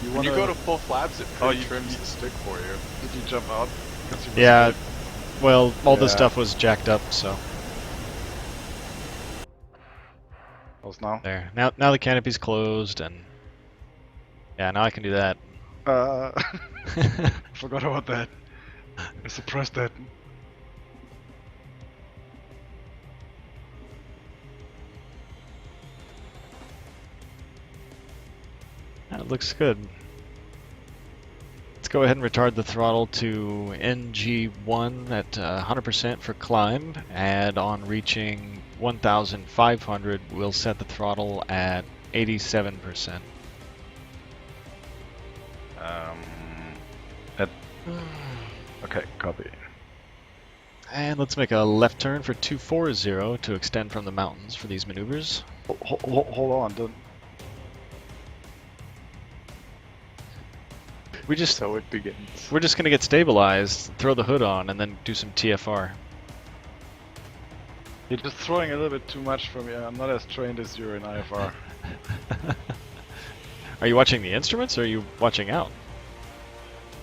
You When wanna... you go to full flaps, it Oh, pretty trims the stick for you. Did you jump out? Because you Yeah, scared? well, all the Yeah. stuff was jacked up, so How's now? there. Now the canopy's closed, and yeah, now I can do that. Forgot about that. I suppressed that. That looks good. Let's go ahead and retard the throttle to NG1 at 100% for climb, and on reaching 1,500, we'll set the throttle at 87%. Okay, copy. And let's make a left turn for 240 to extend from the mountains for these maneuvers. Hold on, don't... We're just gonna get stabilized, throw the hood on, and then do some TFR. You're just throwing a little bit too much for me. I'm not as trained as you in IFR. Are you watching the instruments, or are you watching out?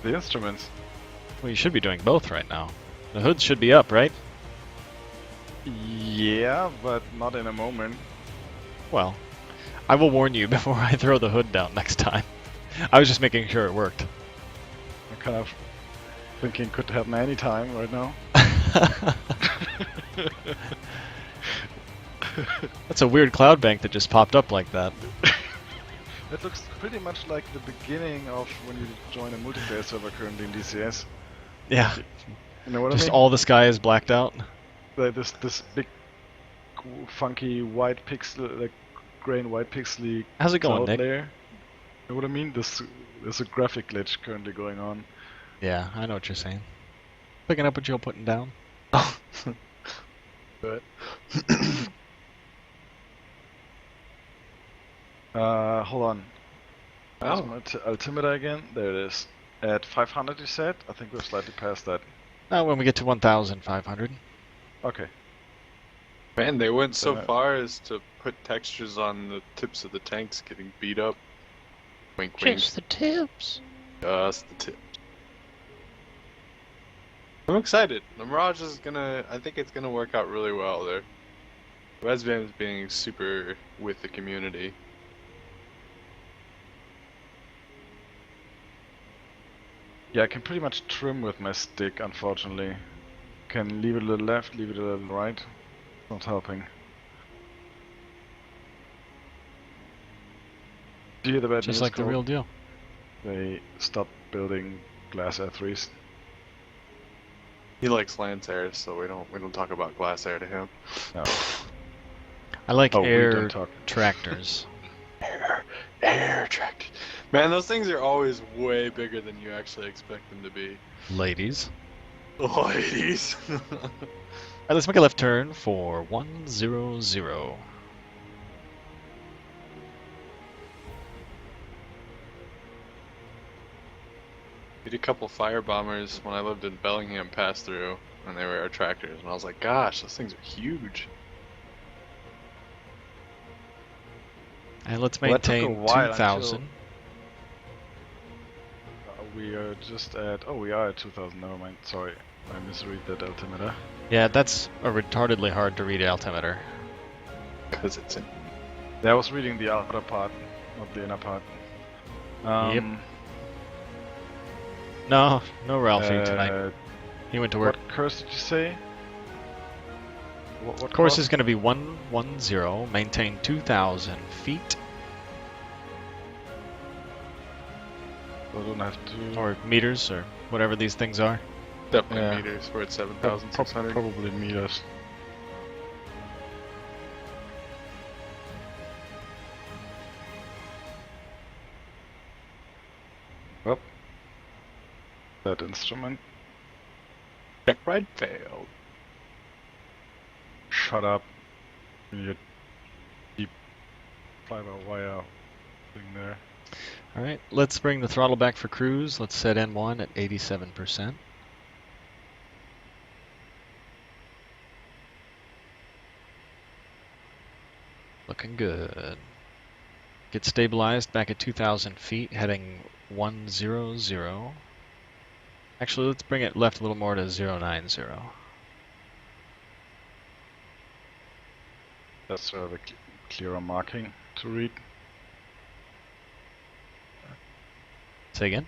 The instruments. Well, you should be doing both right now. The hood should be up, right? Yeah, but not in a moment. Well, I will warn you before I throw the hood down next time. I was just making sure it worked. I'm kind of thinking could happen any time right now. That's a weird cloud bank that just popped up like that. That looks pretty much like the beginning of when you join a multiplayer server currently in DCS. Yeah. You know what Just I mean? all the sky is blacked out. Like this big, cool, funky white pixel, like gray and white pixely How's it going, cloud Nick? layer. You know what I mean? There's a graphic glitch currently going on. Yeah, I know what you're saying. Picking up what you're putting down. But hold on. Where's my altimeter again? There it is. At 500 you said? I think we're slightly past that. When we get to 1,500. Okay. Man, they went so far as to put textures on the tips of the tanks getting beat up. Wink, wink. Just the tips. Just the tips. I'm excited. The Mirage is I think it's gonna work out really well there. Wesvan is being super with the community. Yeah, I can pretty much trim with my stick, unfortunately. Can leave it a little left, leave it a little right. Not helping. Do you hear the bad news? Just like the Cole? real deal. They stopped building glass R3s. He likes Lancer, so we don't talk about glass air to him. No. I like Oh, we air don't talk. tractors. Air tractors. Man, those things are always way bigger than you actually expect them to be. Ladies. Ladies. Alright, let's make a left turn for 100. We did a couple fire bombers when I lived in Bellingham pass through, and they were air tractors, and I was like, gosh, those things are huge. And let's Well, that took a maintain while 2,000. We are just at... Oh, we are at 2000, never mind. Sorry, I misread that altimeter. Yeah, that's a retardedly hard to read altimeter. Because it's in. Yeah, I was reading the outer part, not the inner part. Yep. No Ralphie tonight. He went to work. What course did you say? What Course is going to be 110, maintain 2,000 feet. I don't have to... Or meters, or whatever these things are. Definitely Yeah. meters. We're at 7,600. Probably meters. Well, that instrument. Check ride failed. Shut up. You deep fly-by-wire thing there. Alright, let's bring the throttle back for cruise. Let's set N1 at 87%. Looking good. Get stabilized back at 2,000 feet, heading 100. Actually, let's bring it left a little more to 090. That's a clearer marking to read. Say again?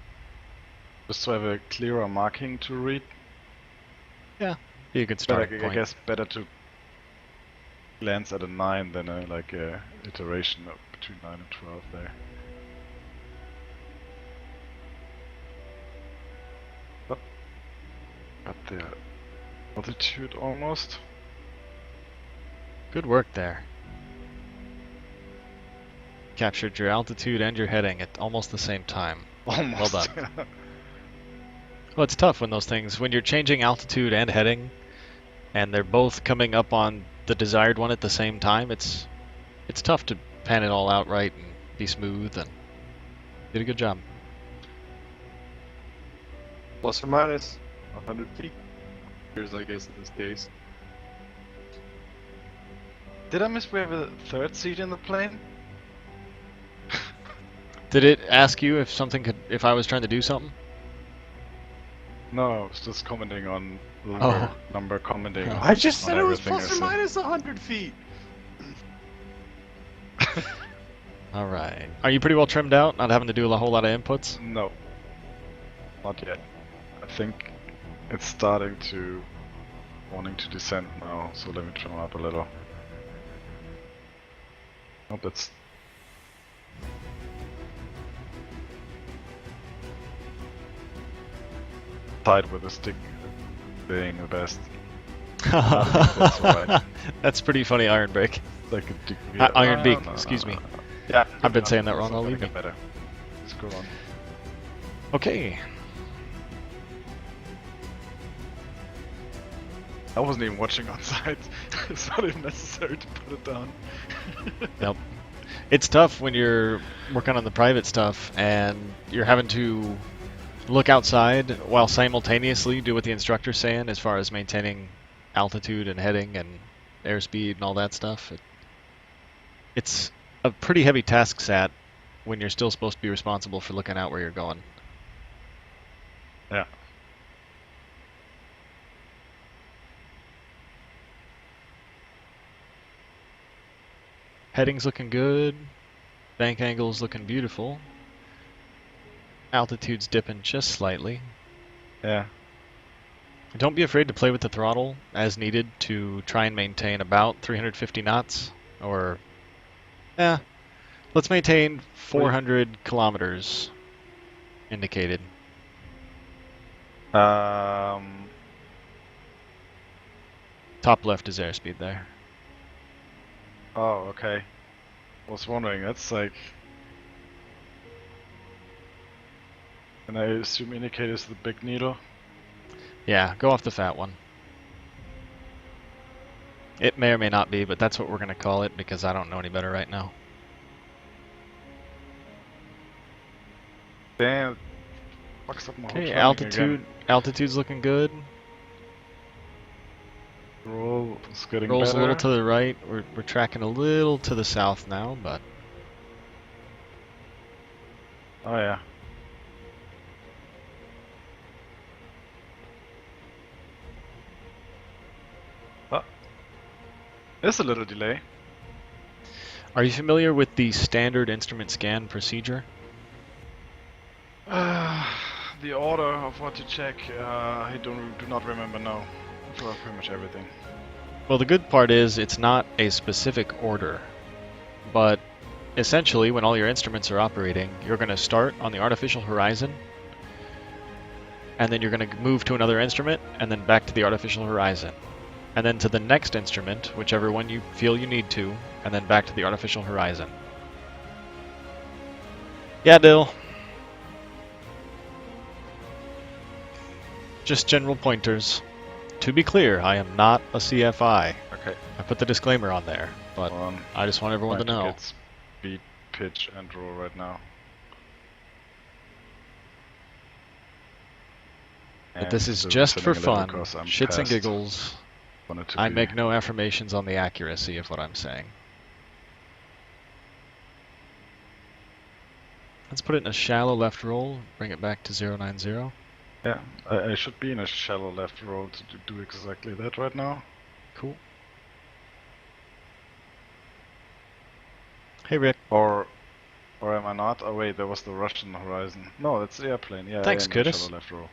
Just to have a clearer marking to read. Yeah, be a good starting I point. guess better to glance at a 9 than a iteration of between 9 and 12 there. But at the altitude almost. Good work there. Captured your altitude and your heading at almost the same time. Almost. Well done. Well, it's tough when when you're changing altitude and heading, and they're both coming up on the desired one at the same time. It's tough to pan it all out right and be smooth, and did a good job. Plus or minus 100 feet. Here's, I guess, in this case. Did I miss we have a third seat in the plane? Did it ask you if I was trying to do something? No, I was just commenting on number commenting. Oh. I just on said it was everything I plus or said. minus 100 feet. All right. Are you pretty well trimmed out, not having to do a whole lot of inputs? No, not yet. I think it's starting to wanting to descend now, so let me trim up a little. Oh, that's tied with the stick being the best. That's alright. That's pretty funny, Iron Break. Like a degree. Iron Beak, excuse me. Yeah, I've been saying that wrong all evening. Better. Let's go on. Okay. I wasn't even watching on site. It's not even necessary to put it down. Yep. It's tough when you're working on the private stuff and you're having to look outside while simultaneously do what the instructor's saying as far as maintaining altitude and heading and airspeed and all that stuff. It's a pretty heavy task set when you're still supposed to be responsible for looking out where you're going. Yeah. Heading's looking good. Bank angle's looking beautiful. Altitude's dipping just slightly. Yeah. Don't be afraid to play with the throttle as needed to try and maintain about 350 knots, or let's maintain 400 kilometers indicated. Um. Top left is airspeed there. Oh, okay. I was wondering, that's like... And I assume indicator is the big needle? Yeah, go off the fat one. It may or may not be, but that's what we're going to call it because I don't know any better right now. Damn. Fucks up my whole Okay, timing altitude's looking good. again. Roll is getting Rolls better. a little to the right. We're tracking a little to the south now, but Oh yeah. Oh. There's a little delay. are you familiar with the standard instrument scan procedure? The order of what to check, I do not remember now. For pretty much everything. Well, the good part is it's not a specific order, but essentially when all your instruments are operating, you're going to start on the artificial horizon, and then you're going to move to another instrument, and then back to the artificial horizon, and then to the next instrument, whichever one you feel you need to, and then back to the artificial horizon. Yeah, Dill. Just general pointers. To be clear, I am not a CFI. Okay. I put the disclaimer on there, but I just want everyone to know. Get speed, pitch, and roll right now. But this is still just for sitting a little fun, because I'm shits and past. giggles. Wanted to I be- make no affirmations on the accuracy of what I'm saying. Let's put it in a shallow left roll, bring it back to 090. Yeah, I should be in a shallow left roll to do exactly that right now. Cool. Hey Rick. Or am I not? Oh wait, there was the Russian horizon. No, that's the airplane. Yeah, Thanks, I am in a shallow Kudus. left roll.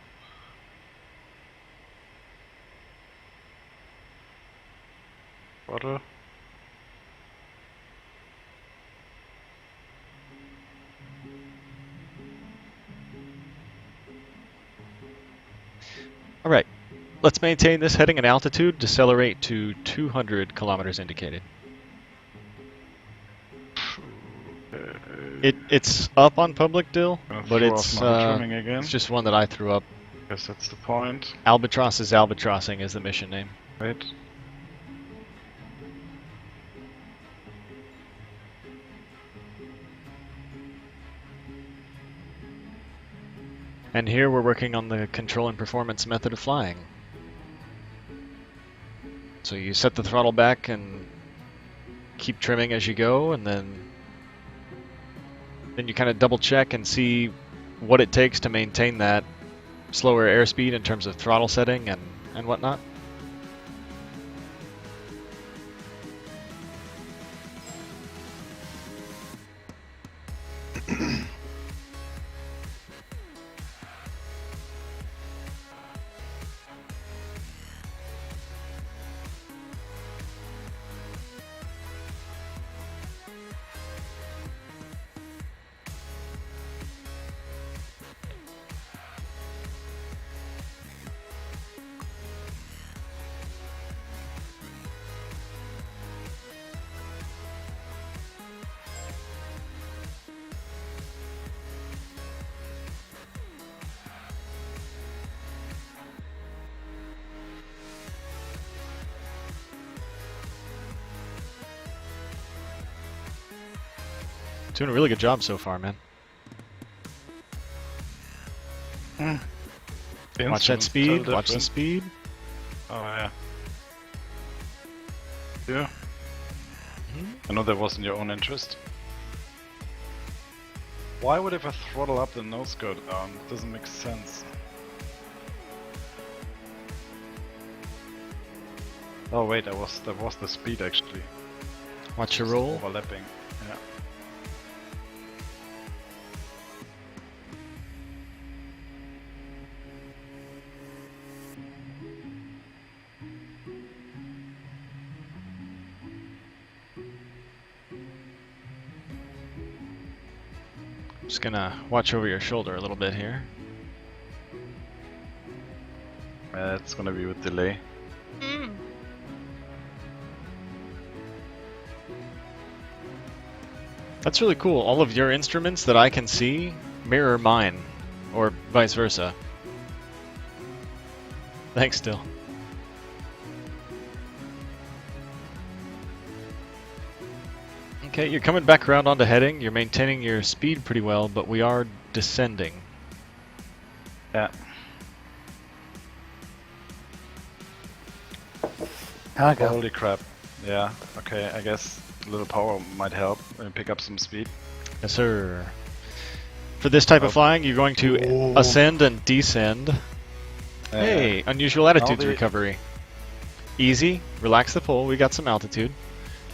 Throttle. All right. Let's maintain this heading and altitude. Decelerate to 200 kilometers indicated. It's up on public dill, but Throw off my trimming again. it's just one that I threw up. Guess that's the point. Albatross is albatrossing is the mission name. Right. And here we're working on the control and performance method of flying. So you set the throttle back and keep trimming as you go, and then you kind of double check and see what it takes to maintain that slower airspeed in terms of throttle setting and whatnot. Doing a really good job so far, man. Watch that speed, watch the speed. Oh yeah. Yeah. I know that was in your own interest. Why would if I throttle up the nose go down? It doesn't make sense. Oh wait, that was the speed actually. Watch your Just roll. overlapping. Yeah. Just gonna watch over your shoulder a little bit here. It's gonna be with delay. That's really cool. All of your instruments that I can see mirror mine, or vice versa. Thanks, Dill. Okay, you're coming back around onto heading. You're maintaining your speed pretty well, but we are descending. Yeah. Holy crap. Yeah, okay, I guess a little power might help and pick up some speed. Yes, sir. For this type of flying, you're going to ascend and descend. Hey, unusual attitudes recovery. Easy, relax the pull, we got some altitude.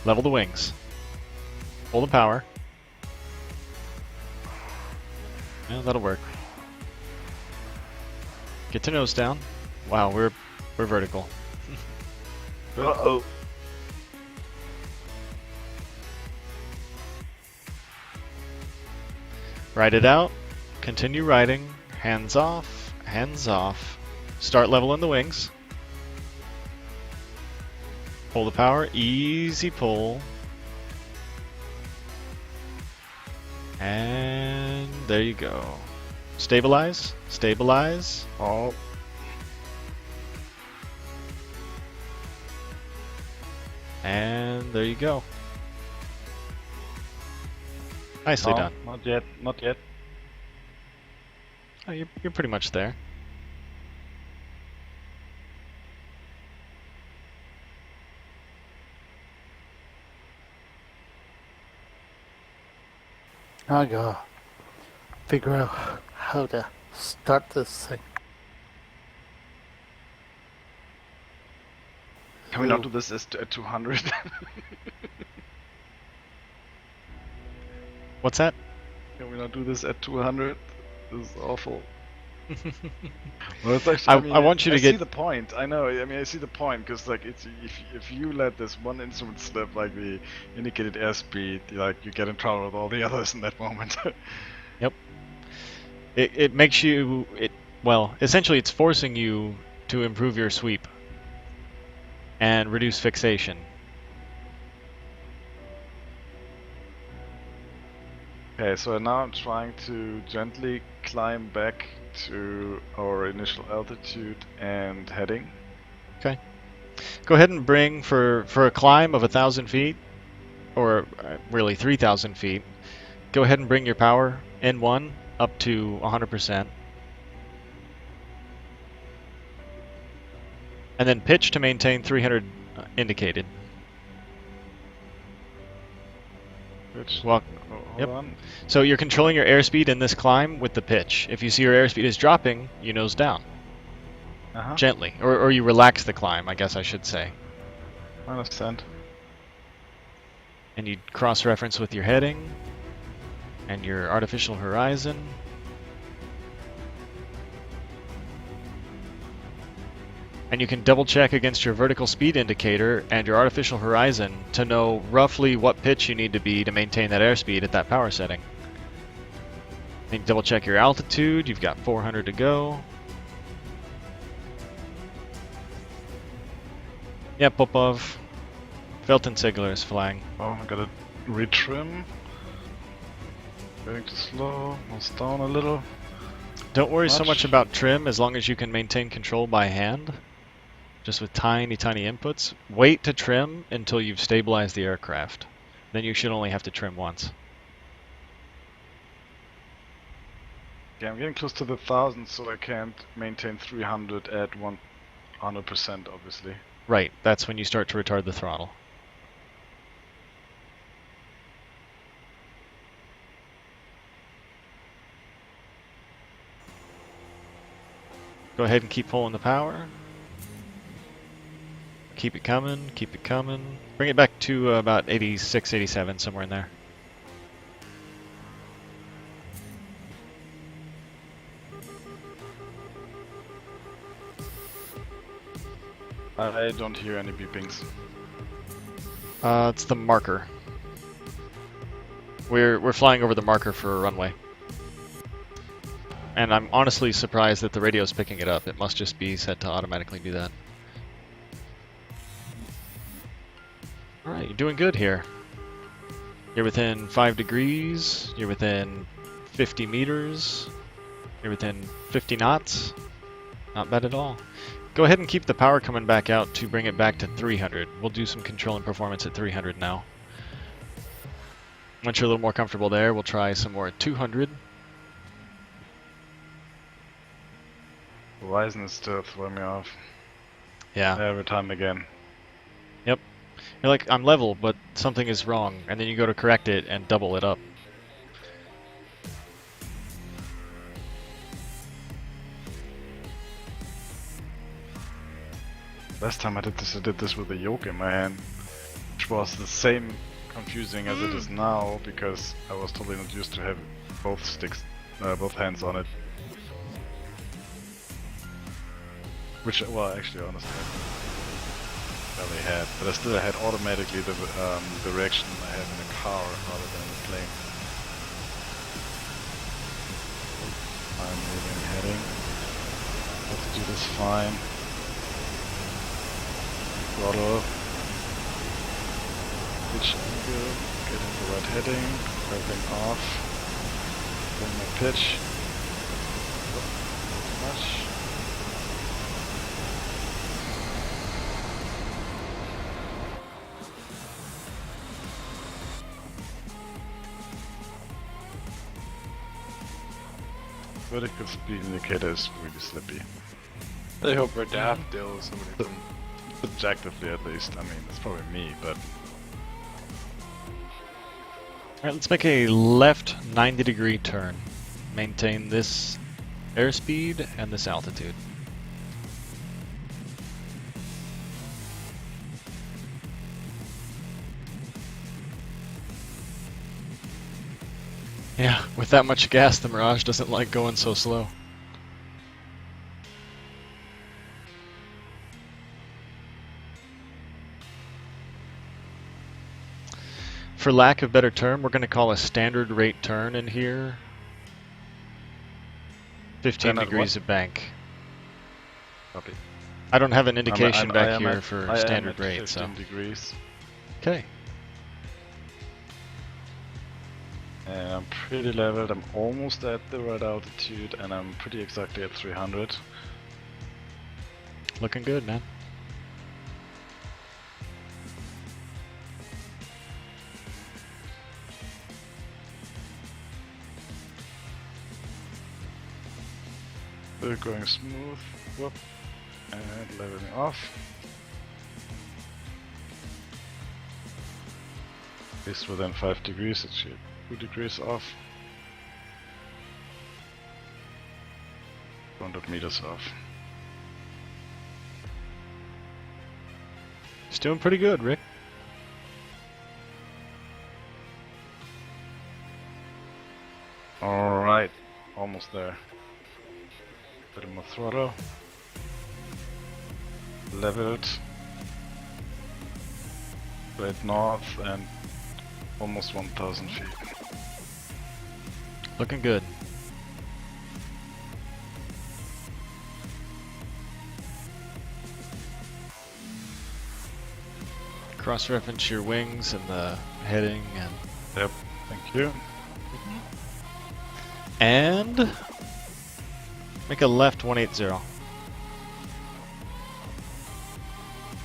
Level the wings. Pull the power. Yeah, that'll work. Get to nose down. Wow, we're vertical. Uh-oh. Ride it out. Continue riding. Hands off. Hands off. Start leveling the wings. Pull the power. Easy pull. And there you go. Stabilize. Stabilize. Oh. And there you go. Nicely done. Not yet, not yet. Oh, you're pretty much there. Oh god. figure out how to start this thing. Can we not do this at 200? What's that? Can we not do this at 200? This is awful. Well, it's actually, I want you to I get. see the point. I know. I mean, I see the point because like it's if you let this one instrument slip, like the indicated airspeed, like you get in trouble with all the others in that moment. Yep. It makes you. Well, essentially, it's forcing you to improve your sweep and reduce fixation. Okay, so now I'm trying to gently climb back to our initial altitude and heading. Okay. Go ahead and bring for a climb of 1,000 feet, or really 3,000 feet. Go ahead and bring your power N1 up to 100%. And then pitch to maintain 300 indicated. Which, Well, hold yep. on. So you're controlling your airspeed in this climb with the pitch. If you see your airspeed is dropping, you nose down. Gently. Or you relax the climb, I guess I should say. I understand. And you cross-reference with your heading and your artificial horizon. And you can double check against your vertical speed indicator and your artificial horizon to know roughly what pitch you need to be to maintain that airspeed at that power setting. Then you double check your altitude, you've got 400 to go. Yep, Popov. Veltensigler is flying. Oh, I gotta retrim. Going too slow, moves down a little. Don't worry so much about trim as long as you can maintain control by hand. Just with tiny, tiny inputs. Wait to trim until you've stabilized the aircraft. Then you should only have to trim once. Yeah, I'm getting close to the 1,000, so I can't maintain 300 at 100%, obviously. Right, that's when you start to retard the throttle. Go ahead and keep pulling the power. Keep it coming, keep it coming. Bring it back to about 86, 87, somewhere in there. I don't hear any beepings. It's the marker. We're flying over the marker for a runway. And I'm honestly surprised that the radio's picking it up. It must just be set to automatically do that. Alright, you're doing good here. You're within 5 degrees, you're within 50 meters, you're within 50 knots. Not bad at all. Go ahead and keep the power coming back out to bring it back to 300. We'll do some control and performance at 300 now. Once you're a little more comfortable there, we'll try some more at 200. Horizon is still throwing me off. Yeah. Every time again. Yep. You're like, I'm level, but something is wrong. And then you go to correct it and double it up. Last time I did this with a yoke in my hand, which was the same confusing as it is now, because I was totally not used to have both sticks, both hands on it. Which, well, actually, honestly, I barely had, but I still had automatically the direction I have in a car rather than a plane. I'm moving, heading. Let's do this fine. Throttle. Pitch angle. Get in the right heading. Everything off. Bring my pitch. Oh, not too much. Vertical speed indicator is really slippy. I hope our daffodil is somebody from. Subjectively, at least. I mean, it's probably me, but Alright, let's make a left 90-degree turn. maintain this airspeed and this altitude. Yeah, with that much gas, the Mirage doesn't like going so slow. For lack of better term, we're going to call a standard rate turn in here 15 Turn at degrees what? of bank. Copy. I don't have an indication I back am here at- for I am standard at rate, 15 so. degrees. Okay. And I'm pretty leveled. I'm almost at the right altitude, and I'm pretty exactly at 300. Looking good, man. Still going smooth. Whoop. And leveling off. At least within 5 degrees, it's 2 degrees off. 200 meters off. It's doing pretty good, Rick. Alright, almost there. Bit more throttle. Leveled. Straight north and almost 1,000 feet. Looking good. Cross-reference your wings and the heading and... Yep, thank you. And... make a left 180.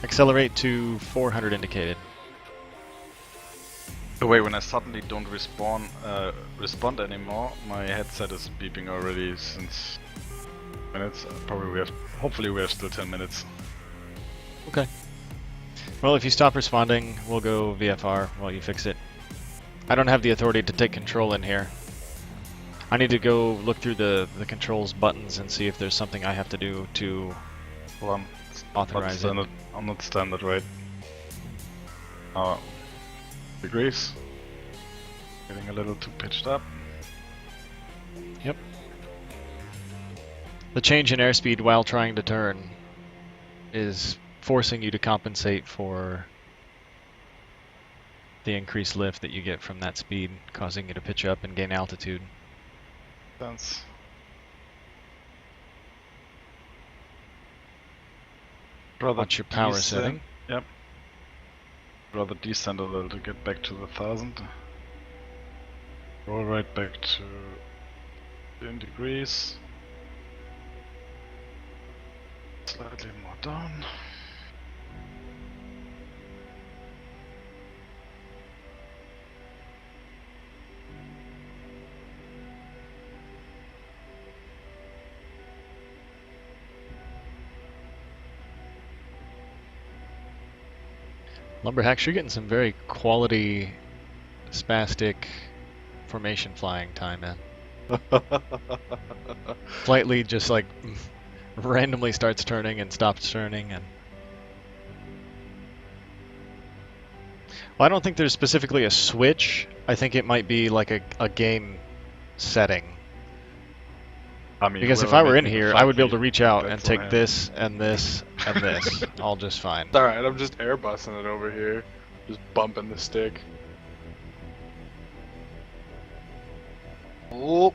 Accelerate to 400 indicated. Wait, when I suddenly don't respond anymore, my headset is beeping already since minutes. Hopefully we have still 10 minutes. Okay. Well, if you stop responding, we'll go VFR while you fix it. I don't have the authority to take control in here. I need to go look through the controls buttons and see if there's something I have to do to Well, authorize it. I'm not standard, right? Degrees. Getting a little too pitched up. Yep. The change in airspeed while trying to turn is forcing you to compensate for the increased lift that you get from that speed, causing you to pitch up and gain altitude. Sense. Rather Watch your power descend- setting. Yep. Rather descend a little to get back to the 1,000. Roll right back to 10 degrees. Slightly more down. Lumberhacks, you're getting some very quality spastic formation flying time, man. Slightly just like randomly starts turning and stops turning and well, I don't think there's specifically a switch. I think it might be like a game setting. I mean, Because if whoever I were made in me here, the I would be able to factory, reach out and that's on take him. this and this and this all just fine. It's alright, I'm just airbussing it over here. Just bumping the stick. Oh,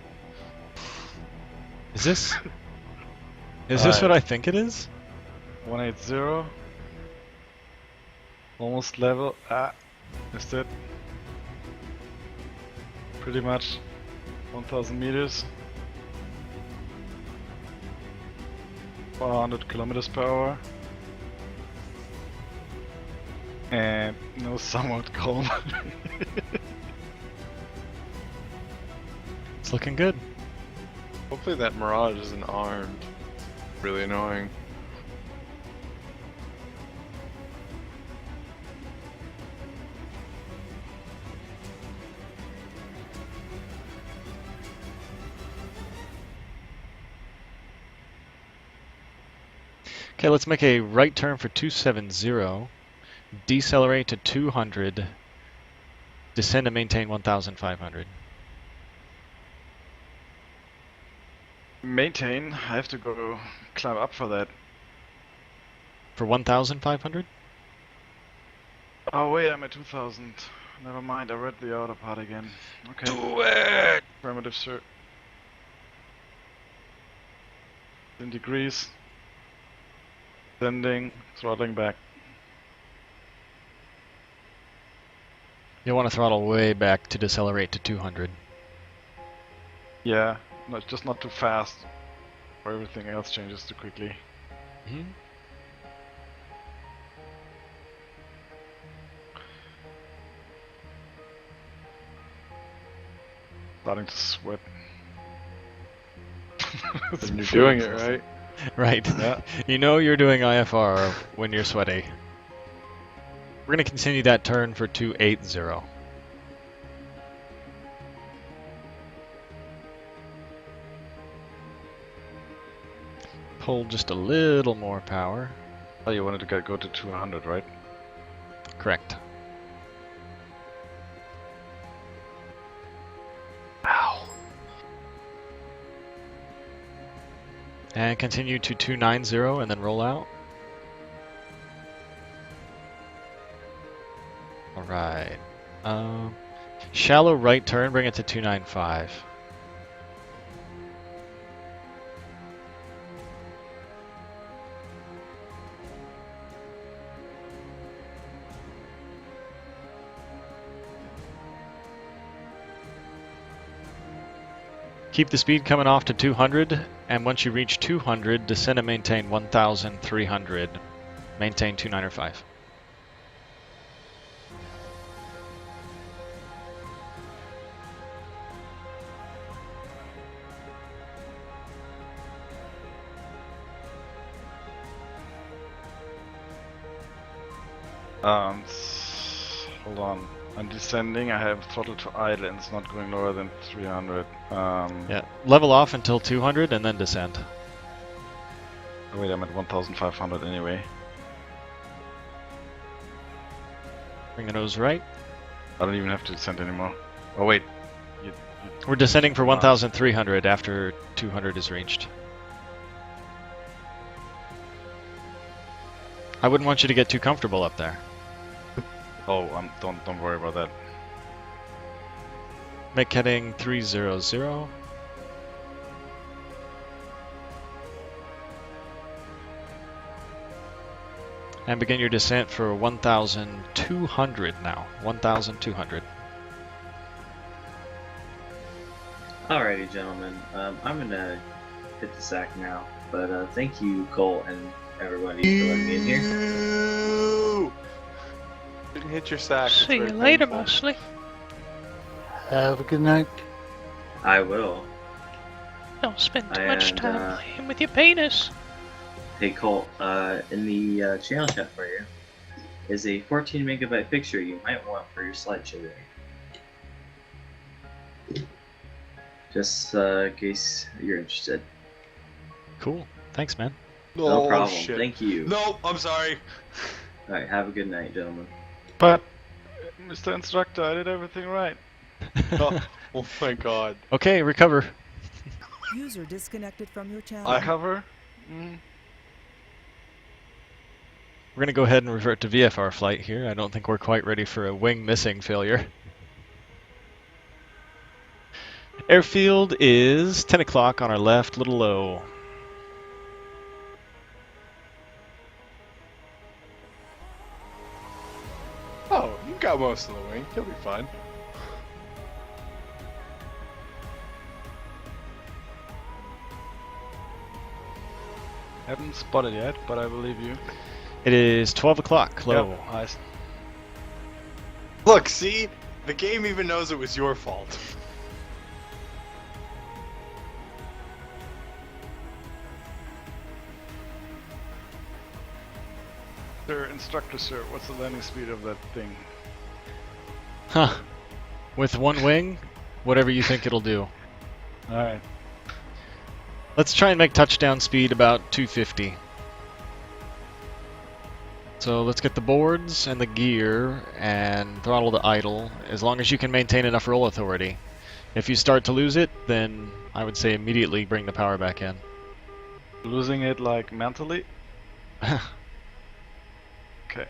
Is this what Alright. I think it is? 180. Almost level. Missed it. Pretty much 1,000 meters. 400 kilometers per hour. And no somewhat calm. It's looking good. hopefully that Mirage isn't armed. Really annoying. Okay, let's make a right turn for 270. Decelerate to 200. Descend and maintain 1,500. Maintain. I have to go climb up for that. For 1,500? Oh wait, I'm at 2000. Never mind, I read the outer part again. Okay. Do it! Primitive cert. In degrees. Descending, throttling back. You'll want to throttle way back to decelerate to 200. Yeah, just not too fast, or everything else changes too quickly. Mm-hmm. Starting to sweat. And you're doing it, right? Right. Yeah. You know you're doing IFR when you're sweaty. We're going to continue that turn for 280. Pull just a little more power. Oh, you wanted to go to 200, right? Correct. Ow. And continue to 290 and then roll out. Alright. Shallow right turn, bring it to 295. Keep the speed coming off to 200, and once you reach 200, descend and maintain 1,300. Maintain 295. Hold on. I'm descending, I have throttle to idle and it's not going lower than 300. Yeah, level off until 200 and then descend. Oh wait, I'm at 1,500 anyway. Bring the nose right. I don't even have to descend anymore. Oh wait. We're descending for 1,300 after 200 is reached. I wouldn't want you to get too comfortable up there. Oh, don't worry about that. Make heading 300. And begin your descent for 1,200 now. 1,200. Alrighty, gentlemen. I'm gonna hit the sack now, but thank you, Cole, and everybody for letting me in here. You can hit your sack. it's See you very later, painful. Mosley. Have a good night. I will. Don't spend too much And, time playing with your penis. Hey, Cole. In the channel chat for you is a 14 megabyte picture you might want for your slideshow there. Just in case you're interested. Cool. Thanks, man. No problem. Shit. Thank you. No, I'm sorry. Alright, have a good night, gentlemen. But, Mr. Instructor, I did everything right. Oh my god. Okay, recover. User disconnected from your channel. I cover. We're going to go ahead and revert to VFR flight here. I don't think we're quite ready for a wing missing failure. Airfield is 10 o'clock on our left, little low. Oh, you got most of the wing. You'll be fine. Haven't spotted yet, but I believe you. It is 12 o'clock, low. Yep, nice. Look, see? The game even knows it was your fault. Sir, instructor, sir, what's the landing speed of that thing? Huh. With one wing, whatever you think it'll do. Alright. Let's try and make touchdown speed about 250. So let's get the boards and the gear and throttle to idle, as long as you can maintain enough roll authority. If you start to lose it, then I would say immediately bring the power back in. Losing it like mentally? Okay.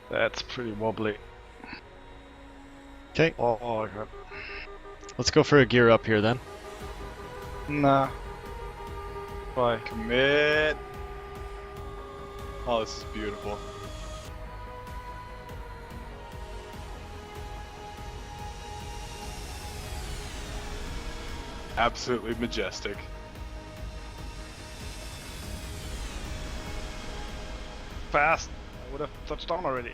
That's pretty wobbly. Okay, Oh, God. let's go for a gear up here then. Nah. Why? Commit. Oh, this is beautiful. Absolutely majestic. Fast! I would have touched on already.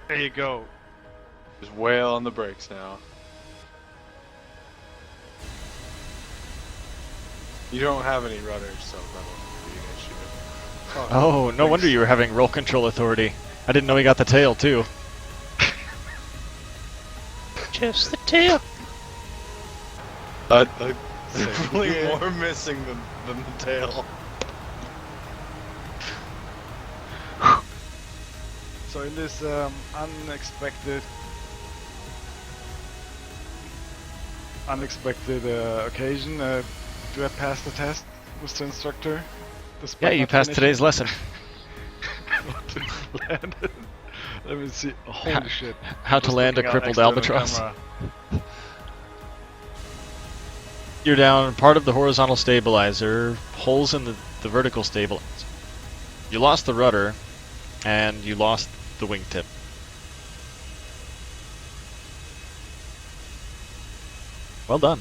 There you go. Just wail on the brakes now. You don't have any rudders, so that'll be an issue. Oh, no wonder you were having roll control authority. I didn't know he got the tail too. Just the tip. Definitely more missing than the tail. So in this unexpected occasion, do I pass the test with the instructor? Yeah, you passed today's lesson. Landed. Let me see. Holy shit. How to Just land a looking out crippled external albatross. camera. You're down part of the horizontal stabilizer, holes in the vertical stabilizer. You lost the rudder, and you lost the wingtip. Well done.